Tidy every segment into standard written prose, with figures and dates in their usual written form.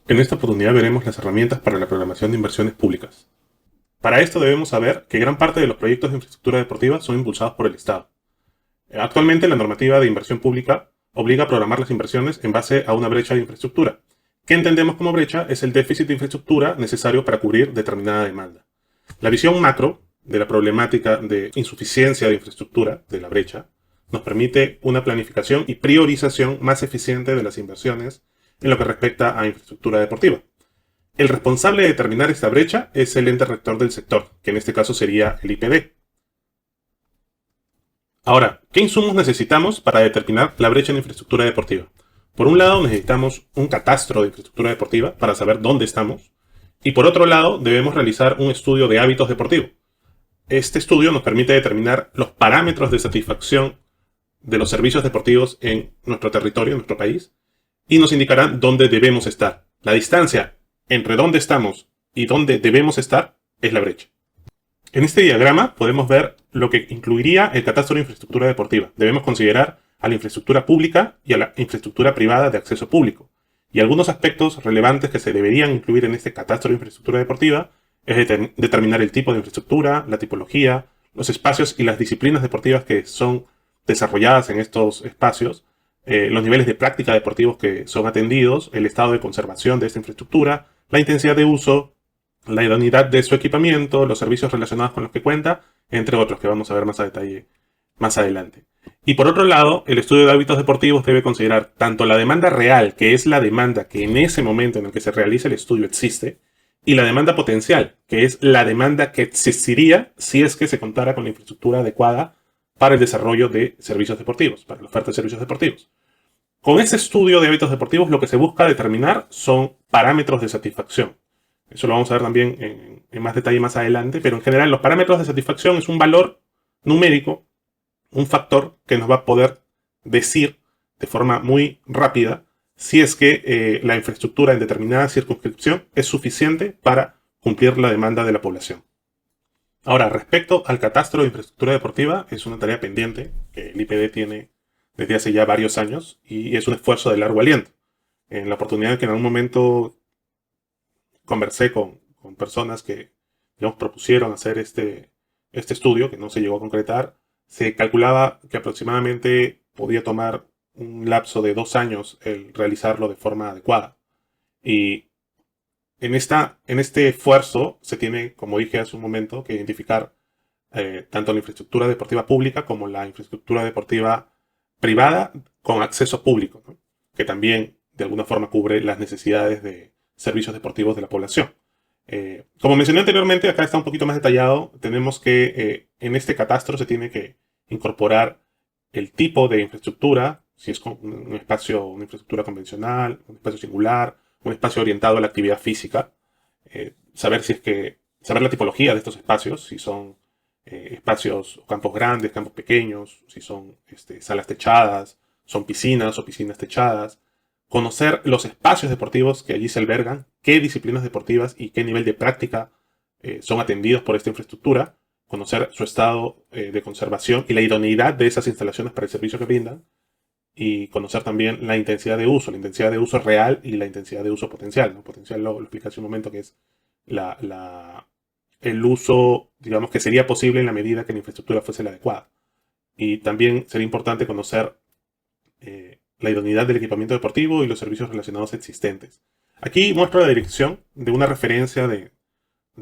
En esta oportunidad veremos las herramientas para la programación de inversiones públicas. Para esto debemos saber que gran parte de los proyectos de infraestructura deportiva son impulsados por el Estado. Actualmente la normativa de inversión pública obliga a programar las inversiones en base a una brecha de infraestructura. ¿Qué entendemos como brecha? Es el déficit de infraestructura necesario para cubrir determinada demanda. La visión macro de la problemática de insuficiencia de infraestructura, de la brecha, nos permite una planificación y priorización más eficiente de las inversiones en lo que respecta a infraestructura deportiva. El responsable de determinar esta brecha es el ente rector del sector, que en este caso sería el IPD. Ahora, ¿qué insumos necesitamos para determinar la brecha en infraestructura deportiva? Por un lado, necesitamos un catastro de infraestructura deportiva para saber dónde estamos. Y por otro lado, debemos realizar un estudio de hábitos deportivos. Este estudio nos permite determinar los parámetros de satisfacción de los servicios deportivos en nuestro territorio, en nuestro país, y nos indicará dónde debemos estar. La distancia entre dónde estamos y dónde debemos estar es la brecha. En este diagrama podemos ver lo que incluiría el catastro de infraestructura deportiva. Debemos considerar a la infraestructura pública y a la infraestructura privada de acceso público. Y algunos aspectos relevantes que se deberían incluir en este catastro de infraestructura deportiva es determinar el tipo de infraestructura, la tipología, los espacios y las disciplinas deportivas que son desarrolladas en estos espacios, los niveles de práctica deportivos que son atendidos, el estado de conservación de esta infraestructura, la intensidad de uso, la idoneidad de su equipamiento, los servicios relacionados con los que cuenta, entre otros que vamos a ver más a detalle más adelante. Y por otro lado, el estudio de hábitos deportivos debe considerar tanto la demanda real, que es la demanda que en ese momento en el que se realiza el estudio existe, y la demanda potencial, que es la demanda que existiría si es que se contara con la infraestructura adecuada para el desarrollo de servicios deportivos, para la oferta de servicios deportivos. Con este estudio de hábitos deportivos lo que se busca determinar son parámetros de satisfacción. Eso lo vamos a ver también en más detalle más adelante, pero en general los parámetros de satisfacción es un valor numérico, un factor que nos va a poder decir de forma muy rápida si es que la infraestructura en determinada circunscripción es suficiente para cumplir la demanda de la población. Ahora, respecto al catastro de infraestructura deportiva, es una tarea pendiente que el IPD tiene desde hace ya varios años y es un esfuerzo de largo aliento. En la oportunidad que en algún momento conversé con personas que, digamos, propusieron hacer este estudio, que no se llegó a concretar, se calculaba que aproximadamente podía tomar un lapso de 2 años el realizarlo de forma adecuada. Y en este esfuerzo se tiene, como dije hace un momento, que identificar tanto la infraestructura deportiva pública como la infraestructura deportiva privada con acceso público, ¿no? Que también de alguna forma cubre las necesidades de servicios deportivos de la población. Como mencioné anteriormente, acá está un poquito más detallado. Tenemos que en este catastro se tiene que incorporar el tipo de infraestructura, si es un espacio, una infraestructura convencional, un espacio singular, un espacio orientado a la actividad física. Saber la tipología de estos espacios, si son espacios o campos grandes, campos pequeños, si son salas techadas, son piscinas o piscinas techadas. Conocer los espacios deportivos que allí se albergan, qué disciplinas deportivas y qué nivel de práctica son atendidos por esta infraestructura, conocer su estado de conservación y la idoneidad de esas instalaciones para el servicio que brindan, y conocer también la intensidad de uso real y la intensidad de uso potencial, ¿no? Potencial lo expliqué hace un momento, que es el uso, digamos, que sería posible en la medida que la infraestructura fuese la adecuada. Y también sería importante conocer la idoneidad del equipamiento deportivo y los servicios relacionados existentes. Aquí muestro la dirección de una referencia de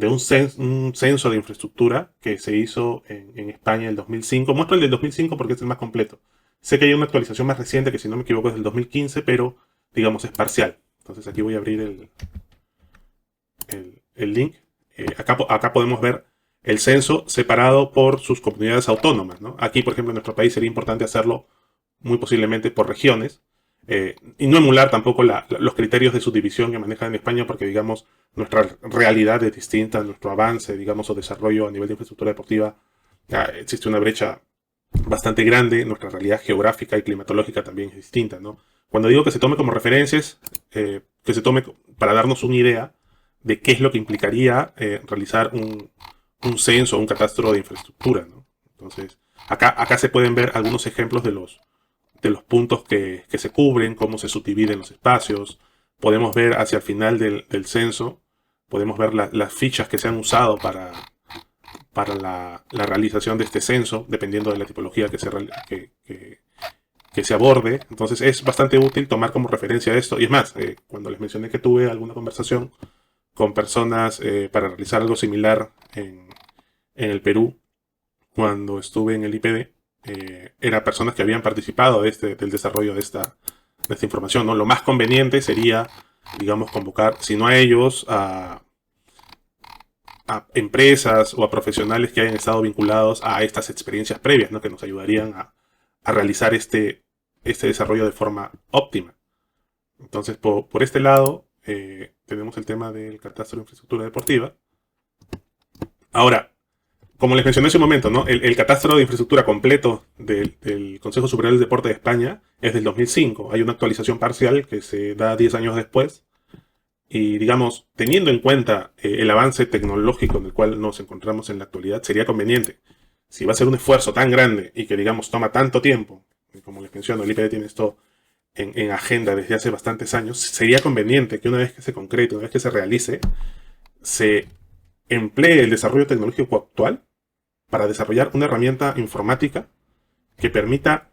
un censo de infraestructura que se hizo en España en el 2005. Muestro el del 2005 porque es el más completo. Sé que hay una actualización más reciente que, si no me equivoco, es del 2015, pero digamos es parcial. Entonces aquí voy a abrir el link. Acá podemos ver el censo separado por sus comunidades autónomas, ¿no? Aquí, por ejemplo, en nuestro país sería importante hacerlo muy posiblemente por regiones, y no emular tampoco los criterios de subdivisión que manejan en España, porque, digamos, nuestra realidad es distinta, nuestro avance, digamos, o desarrollo a nivel de infraestructura deportiva, existe una brecha bastante grande, nuestra realidad geográfica y climatológica también es distinta, ¿no? Cuando digo que se tome como referencias, que se tome para darnos una idea de qué es lo que implicaría realizar un censo o un catastro de infraestructura, ¿no? Entonces, acá se pueden ver algunos ejemplos de los puntos que se cubren, cómo se subdividen los espacios. podemos ver hacia el final del censo, podemos ver las fichas que se han usado para la realización de este censo, dependiendo de la tipología que se aborde. Entonces es bastante útil tomar como referencia esto. Y es más, cuando les mencioné que tuve alguna conversación con personas para realizar algo similar en el Perú, cuando estuve en el IPD, eran personas que habían participado del desarrollo de esta información, ¿no? Lo más conveniente sería, digamos, convocar, si no a ellos, a empresas o a profesionales que hayan estado vinculados a estas experiencias previas, ¿no? Que nos ayudarían a realizar este desarrollo de forma óptima. Entonces, por este lado, tenemos el tema del catastro de infraestructura deportiva. Ahora, como les mencioné hace un momento, ¿no? El catastro de infraestructura completo del Consejo Superior del Deporte de España es del 2005. Hay una actualización parcial que se da 10 años después. Y digamos, teniendo en cuenta el avance tecnológico en el cual nos encontramos en la actualidad, sería conveniente, si va a ser un esfuerzo tan grande y que, digamos, toma tanto tiempo, como les menciono, el IPD tiene esto en agenda desde hace bastantes años, sería conveniente que una vez que se concrete, una vez que se realice, se emplee el desarrollo tecnológico actual para desarrollar una herramienta informática que permita,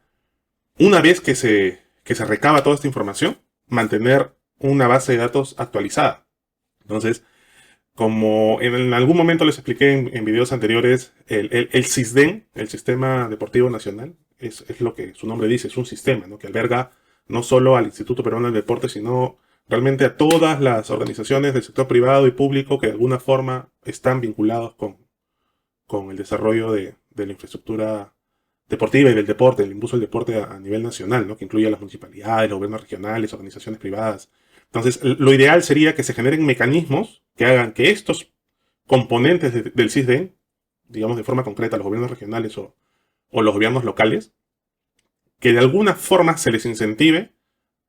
una vez que se recaba toda esta información, mantener una base de datos actualizada. Entonces, como en algún momento les expliqué en videos anteriores, el SISDEN, el Sistema Deportivo Nacional, es lo que su nombre dice, es un sistema, ¿no? Que alberga no solo al Instituto Peruano del Deporte, sino realmente a todas las organizaciones del sector privado y público que de alguna forma están vinculados con el desarrollo de la infraestructura deportiva y del deporte, el impulso del deporte a nivel nacional, ¿no? Que incluye a las municipalidades, los gobiernos regionales, organizaciones privadas. Entonces, lo ideal sería que se generen mecanismos que hagan que estos componentes del SISDEN, digamos de forma concreta, los gobiernos regionales o los gobiernos locales, que de alguna forma se les incentive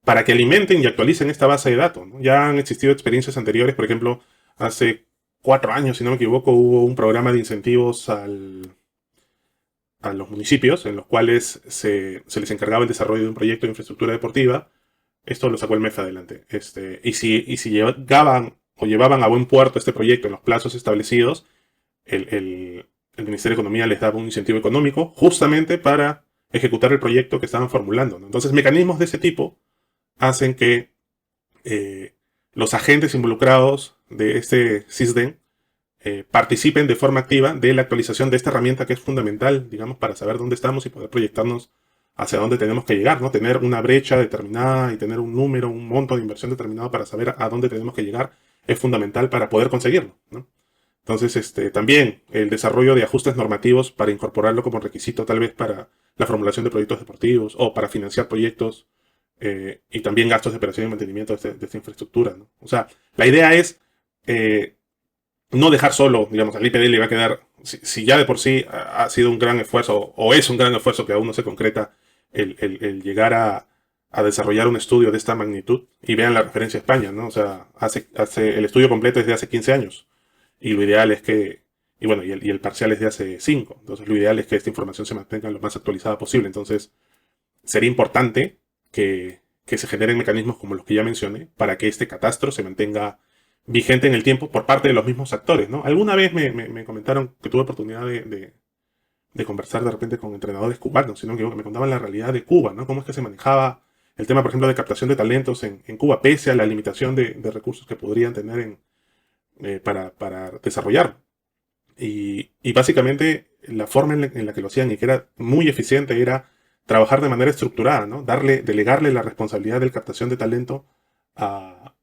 para que alimenten y actualicen esta base de datos, ¿no? Ya han existido experiencias anteriores, por ejemplo, hace 4 años, si no me equivoco, hubo un programa de incentivos a los municipios en los cuales se les encargaba el desarrollo de un proyecto de infraestructura deportiva. Esto lo sacó el MEF adelante. Y si llevaban a buen puerto este proyecto en los plazos establecidos, el Ministerio de Economía les daba un incentivo económico justamente para ejecutar el proyecto que estaban formulando, ¿no? Entonces, mecanismos de ese tipo hacen que los agentes involucrados de este SISDEN participen de forma activa de la actualización de esta herramienta que es fundamental, digamos, para saber dónde estamos y poder proyectarnos hacia dónde tenemos que llegar, ¿no? Tener una brecha determinada y tener un número, un monto de inversión determinado para saber a dónde tenemos que llegar es fundamental para poder conseguirlo, ¿no? Entonces, también el desarrollo de ajustes normativos para incorporarlo como requisito tal vez para la formulación de proyectos deportivos o para financiar proyectos y también gastos de operación y mantenimiento de esta infraestructura, ¿no? O sea, la idea es no dejar solo, digamos, al IPD le va a quedar, si ya de por sí ha sido un gran esfuerzo o es un gran esfuerzo que aún no se concreta el llegar a desarrollar un estudio de esta magnitud, y vean la referencia a España, ¿no? O sea, el estudio completo es de hace 15 años. Y lo ideal es que, y bueno, y el parcial es de hace 5. Entonces lo ideal es que esta información se mantenga lo más actualizada posible. Entonces sería importante que se generen mecanismos como los que ya mencioné para que este catastro se mantenga vigente en el tiempo por parte de los mismos actores, ¿no? Alguna vez me comentaron que tuve oportunidad de conversar de repente con entrenadores cubanos, sino que me contaban la realidad de Cuba, ¿no? Cómo es que se manejaba el tema, por ejemplo, de captación de talentos en Cuba, pese a la limitación de recursos que podrían tener para desarrollar. Y básicamente la forma en la que lo hacían y que era muy eficiente era trabajar de manera estructurada, ¿no? Delegarle la responsabilidad de la captación de talento a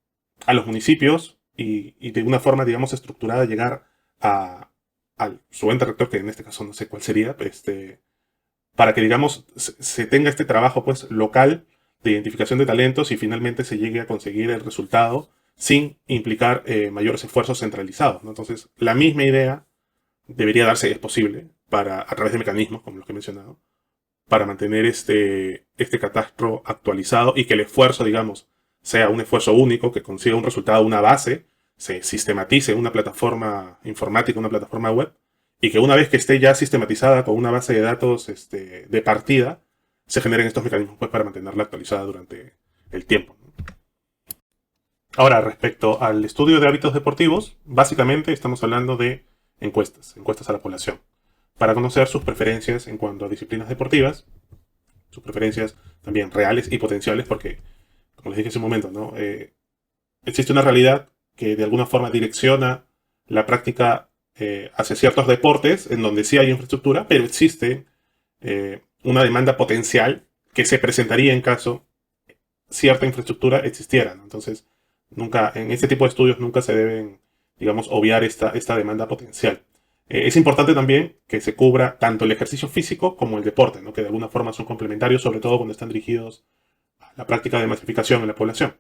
los municipios y de una forma, digamos, estructurada llegar al su ente rector, que en este caso no sé cuál sería, para que, digamos, se tenga este trabajo pues local de identificación de talentos y finalmente se llegue a conseguir el resultado sin implicar mayores esfuerzos centralizados, ¿no? Entonces, la misma idea debería darse, es posible, a través de mecanismos como los que he mencionado, para mantener este catastro actualizado y que el esfuerzo, digamos, sea un esfuerzo único, que consiga un resultado, una base, se sistematice en una plataforma informática, una plataforma web, y que una vez que esté ya sistematizada con una base de datos de partida, se generen estos mecanismos pues, para mantenerla actualizada durante el tiempo. Ahora, respecto al estudio de hábitos deportivos, básicamente estamos hablando de encuestas a la población, para conocer sus preferencias en cuanto a disciplinas deportivas, sus preferencias también reales y potenciales, porque, como les dije hace un momento, ¿no? Existe una realidad que de alguna forma direcciona la práctica hacia ciertos deportes en donde sí hay infraestructura, pero existe una demanda potencial que se presentaría en caso cierta infraestructura existiera, ¿no? Entonces, nunca, en este tipo de estudios nunca se deben, digamos, obviar esta demanda potencial. Es importante también que se cubra tanto el ejercicio físico como el deporte, ¿no? Que de alguna forma son complementarios, sobre todo cuando están dirigidos a la práctica de masificación en la población.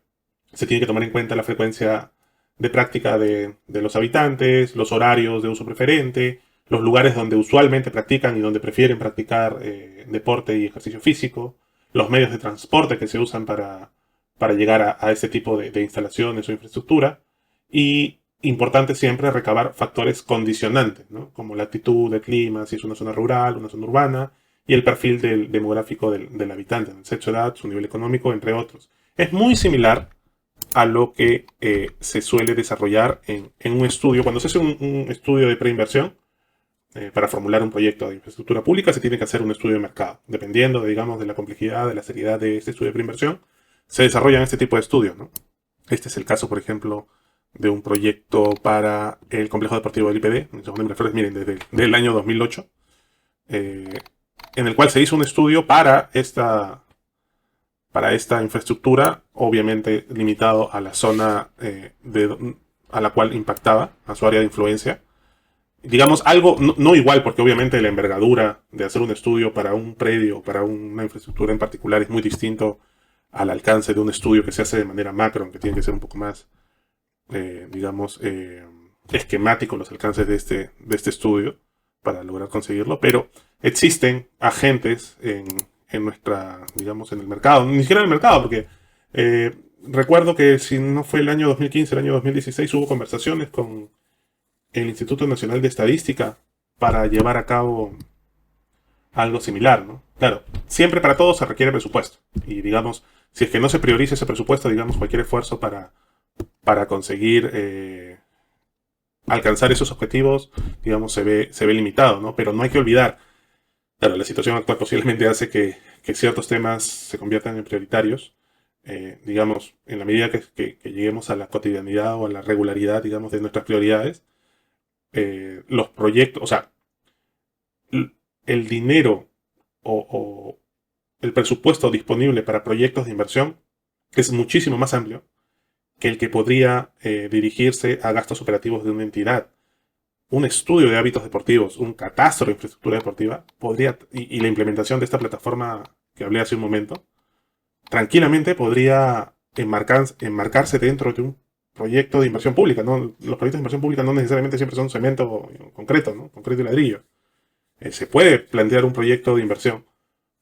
Se tiene que tomar en cuenta la frecuencia de práctica de los habitantes, los horarios de uso preferente, los lugares donde usualmente practican y donde prefieren practicar deporte y ejercicio físico, los medios de transporte que se usan para llegar a este tipo de instalaciones o infraestructura. Y importante siempre recabar factores condicionantes, ¿no? Como la altitud, el clima, si es una zona rural, una zona urbana, y el perfil demográfico del habitante, el sexo, edad, su nivel económico, entre otros. Es muy similar a lo que se suele desarrollar en un estudio. Cuando se hace un estudio de preinversión, para formular un proyecto de infraestructura pública, se tiene que hacer un estudio de mercado. Dependiendo, digamos, de la complejidad, de la seriedad de este estudio de preinversión, se desarrollan este tipo de estudios, ¿no? Este es el caso, por ejemplo, de un proyecto para el complejo deportivo del IPD, en San Juan de Miraflores, miren, desde el año 2008, eh, en el cual se hizo un estudio para esta infraestructura, obviamente limitado a la zona a la cual impactaba, a su área de influencia. Digamos, algo no igual, porque obviamente la envergadura de hacer un estudio para un predio, para una infraestructura en particular, es muy distinto al alcance de un estudio que se hace de manera macro, aunque tiene que ser un poco más, digamos, esquemático los alcances de este estudio para lograr conseguirlo, pero existen agentes en nuestra, digamos, en el mercado, ni siquiera en el mercado, porque recuerdo que si no fue el año 2015, el año 2016 hubo conversaciones con el Instituto Nacional de Estadística para llevar a cabo algo similar, ¿no? Claro, siempre para todo se requiere presupuesto, y digamos, si es que no se prioriza ese presupuesto, digamos, cualquier esfuerzo para conseguir alcanzar esos objetivos, digamos, se ve limitado, ¿no? Pero no hay que olvidar, claro, la situación actual posiblemente hace que ciertos temas se conviertan en prioritarios, digamos, en la medida que lleguemos a la cotidianidad o a la regularidad, digamos, de nuestras prioridades, los proyectos, o sea, el dinero o el presupuesto disponible para proyectos de inversión es muchísimo más amplio que el que podría dirigirse a gastos operativos de una entidad. Un estudio de hábitos deportivos, un catastro de infraestructura deportiva, y la implementación de esta plataforma que hablé hace un momento, tranquilamente podría enmarcarse dentro de un proyecto de inversión pública, ¿no? Los proyectos de inversión pública no necesariamente siempre son cemento concreto, ¿no? Concreto y ladrillo. Se puede plantear un proyecto de inversión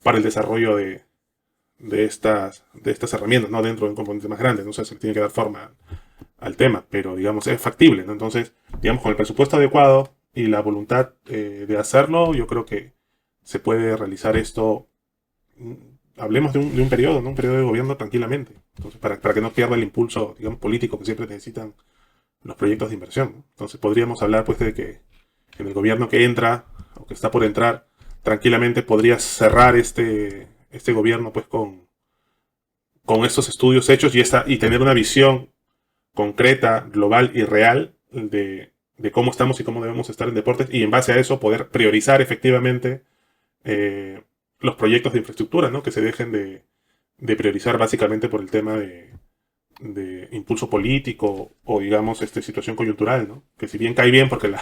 para el desarrollo de estas herramientas, ¿no? Dentro de un componente más grande, no sé, se le tiene que dar forma al tema, pero digamos, es factible, ¿no? Entonces, digamos, con el presupuesto adecuado y la voluntad de hacerlo, yo creo que se puede realizar esto. Hablemos de un periodo, ¿no? Un periodo de gobierno tranquilamente. Entonces, para que no pierda el impulso, digamos, político que siempre necesitan los proyectos de inversión, ¿no? Entonces, podríamos hablar, pues, de que en el gobierno que entra, o que está por entrar, tranquilamente podría cerrar este gobierno, pues, con estos estudios hechos y tener una visión concreta, global y real de cómo estamos y cómo debemos estar en deportes, y en base a eso poder priorizar efectivamente eh, los proyectos de infraestructura, ¿no? Que se dejen de priorizar básicamente por el tema de impulso político o, digamos, situación coyuntural, ¿no? Que si bien cae bien porque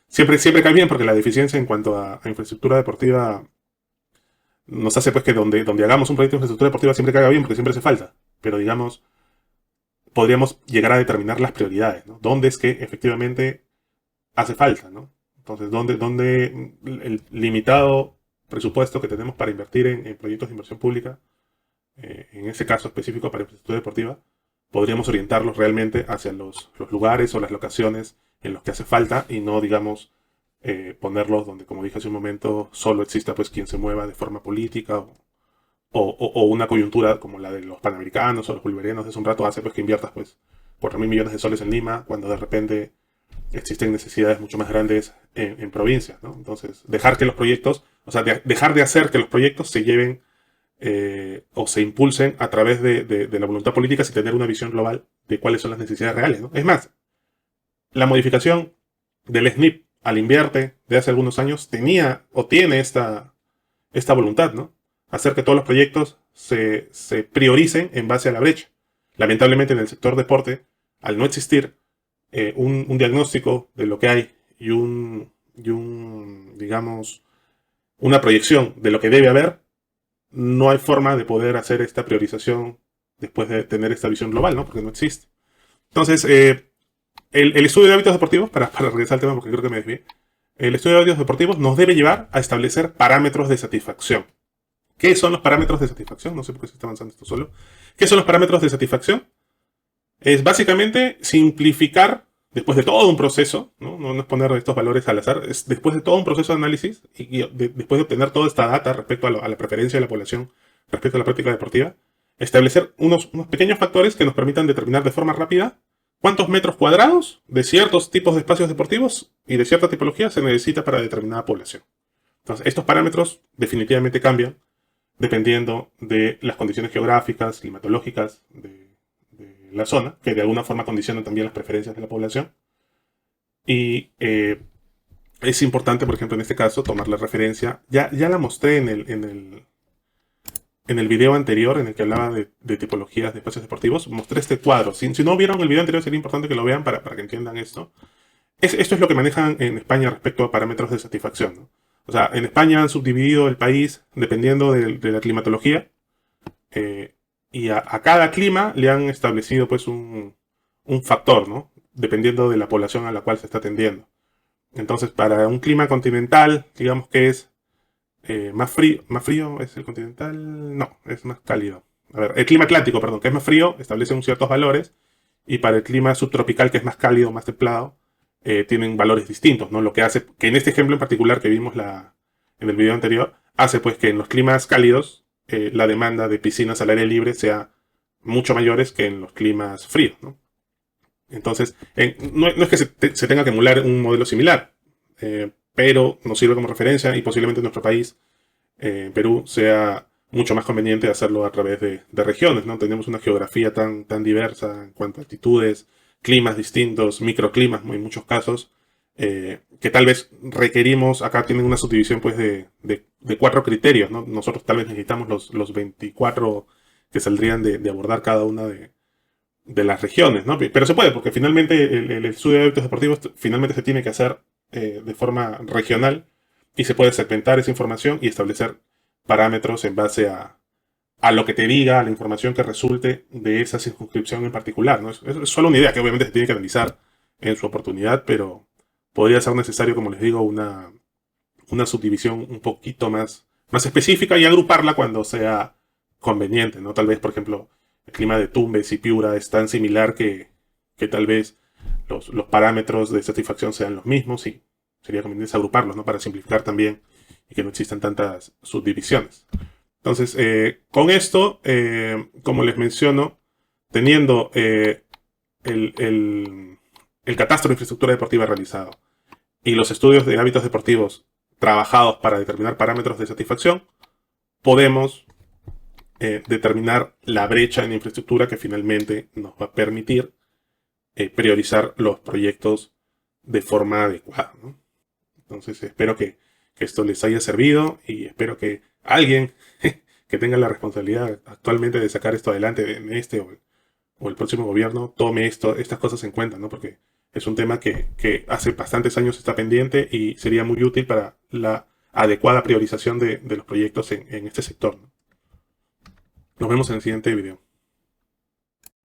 siempre cae bien porque la deficiencia en cuanto a infraestructura deportiva nos hace, pues, que donde hagamos un proyecto de infraestructura deportiva siempre caiga bien porque siempre hace falta. Pero, digamos, podríamos llegar a determinar las prioridades, ¿no? ¿Dónde es que efectivamente hace falta, ¿no? Entonces, ¿dónde el limitado presupuesto que tenemos para invertir en proyectos de inversión pública, en ese caso específico para infraestructura deportiva, podríamos orientarlos realmente hacia los lugares o las locaciones en los que hace falta, y no, digamos, ponerlos donde, como dije hace un momento, solo exista, pues, quien se mueva de forma política o una coyuntura como la de los panamericanos o los bolivarianos de hace un rato hace, pues, que inviertas, pues, 4.000 millones de soles en Lima, cuando de repente existen necesidades mucho más grandes en provincias, ¿no? Entonces, dejar que los proyectos, o sea, dejar de hacer que los proyectos se lleven o se impulsen a través de la voluntad política sin tener una visión global de cuáles son las necesidades reales, ¿no? Es más, la modificación del SNIP al Invierte de hace algunos años tenía o tiene esta voluntad, ¿no? Hacer que todos los proyectos se prioricen en base a la brecha. Lamentablemente en el sector deporte, al no existir un diagnóstico de lo que hay y digamos, una proyección de lo que debe haber, no hay forma de poder hacer esta priorización después de tener esta visión global, ¿no? Porque no existe. Entonces, el estudio de hábitos deportivos, para regresar al tema porque creo que me desvié, el estudio de hábitos deportivos nos debe llevar a establecer parámetros de satisfacción. ¿Qué son los parámetros de satisfacción? No sé por qué se está avanzando esto solo. ¿Qué son los parámetros de satisfacción? Es básicamente simplificar, después de todo un proceso, no es poner estos valores al azar, es después de todo un proceso de análisis y después de obtener toda esta data respecto a la preferencia de la población, respecto a la práctica deportiva, establecer unos pequeños factores que nos permitan determinar de forma rápida cuántos metros cuadrados de ciertos tipos de espacios deportivos y de cierta tipología se necesita para determinada población. Entonces, estos parámetros definitivamente cambian dependiendo de las condiciones geográficas, climatológicas de la zona, que de alguna forma condicionan también las preferencias de la población. Y es importante, por ejemplo, en este caso, tomar la referencia. Ya la mostré en el video anterior, en el que hablaba de tipologías de espacios deportivos. Mostré este cuadro. Si no vieron el video anterior, sería importante que lo vean para que entiendan esto. Esto es lo que manejan en España respecto a parámetros de satisfacción, ¿no? O sea, en España han subdividido el país dependiendo de la climatología. Y a cada clima le han establecido pues un factor, ¿no? Dependiendo de la población a la cual se está atendiendo. Entonces, para un clima continental, digamos que es más frío es el continental, no, es más cálido. A ver, el clima atlántico, perdón, que es más frío, establece ciertos valores, y para el clima subtropical, que es más cálido, más templado, tienen valores distintos, ¿no? Lo que hace que en este ejemplo en particular que vimos en el video anterior, hace pues que en los climas cálidos la demanda de piscinas al aire libre sea mucho mayores que en los climas fríos, ¿no? Entonces, no es que se tenga que emular un modelo similar, pero nos sirve como referencia y posiblemente en nuestro país, en Perú, sea mucho más conveniente hacerlo a través de regiones, ¿no? Tenemos una geografía tan diversa en cuanto a altitudes, climas distintos, microclimas en muchos casos, que tal vez requerimos, acá tienen una subdivisión pues de 4 criterios, ¿no? Nosotros tal vez necesitamos los 24 que saldrían de abordar cada una de las regiones, ¿no? Pero se puede, porque finalmente el estudio de hábitos deportivos finalmente se tiene que hacer de forma regional y se puede segmentar esa información y establecer parámetros en base a lo que te diga, a la información que resulte de esa circunscripción en particular, ¿no? Es solo una idea que obviamente se tiene que analizar en su oportunidad, pero podría ser necesario, como les digo, una subdivisión un poquito más específica y agruparla cuando sea conveniente, ¿no? Tal vez, por ejemplo, el clima de Tumbes y Piura es tan similar que tal vez los parámetros de satisfacción sean los mismos y sería conveniente agruparlos, ¿no? Para simplificar también y que no existan tantas subdivisiones. Entonces, con esto, como les menciono, teniendo el catastro de infraestructura deportiva realizado y los estudios de hábitos deportivos trabajados para determinar parámetros de satisfacción, podemos determinar la brecha en infraestructura que finalmente nos va a permitir priorizar los proyectos de forma adecuada, ¿no? Entonces, espero que esto les haya servido y espero que alguien que tenga la responsabilidad actualmente de sacar esto adelante en este o el próximo gobierno tome estas cosas en cuenta, ¿no? Porque es un tema que hace bastantes años está pendiente y sería muy útil para la adecuada priorización de los proyectos en este sector, ¿no? Nos vemos en el siguiente video.